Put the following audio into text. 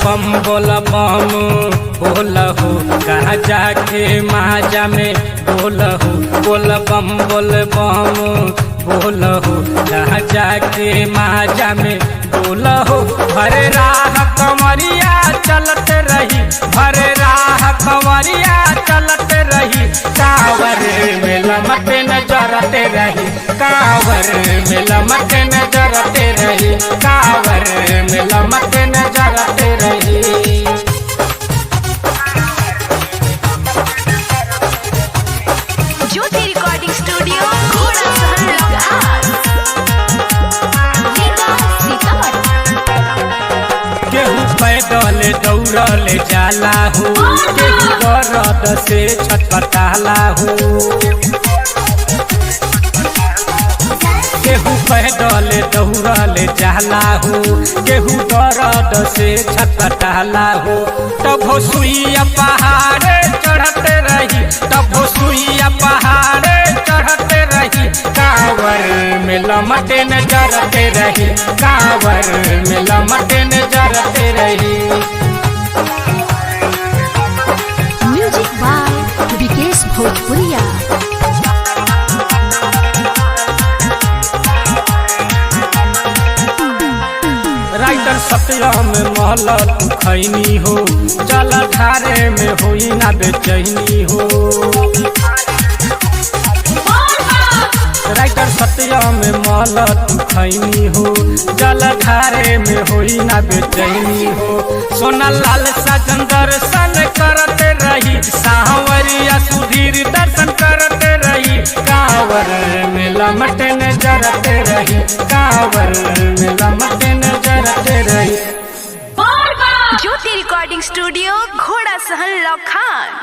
बम बोला बम बोलहु कहाँ जाके माजा में बोलहु बोला बम बोलहु कहाँ जाके माजा में बोलहु भरे राह कमरिया चलत रही भरे राह कमरिया चलत रही कांवर में लमटे नजरते रही कांवर में लमटे नजरते रही कांवर में लमटे नजरते रही। ज्योति रिकॉर्डिंग स्टूडियो घोड़ा सहन लखास केहू पैदल दौड़ल जाला हो केहू बरद से छटपटाला हो केहू पैदल दौड़ल जाला हो केहू बरद से छटपटाला हो तब सुइया पहाड़े चढ़ते रही तब सुइया पहाड़े चढ़ते रही कांवर में लमटे नजरते रही कांवर में लमटे नजरते रही। म्यूजिक बाय विकेश भोजपुरिया। राइटर सत्यम महल खैनी हो जलधारे में होई ना बेचैनी हो राइटर सत्यम महल खैनी हो जलधारे में होई ना बेचैनी हो सोना लाल साजन दर्शन करते रही सावरिया सुधीर दर्शन करते रही कांवर में लमटे नजरते रही कांवर में लमटे नजरते रही। ज्योति रिकॉर्डिंग स्टूडियो घोड़ा सहन लखान।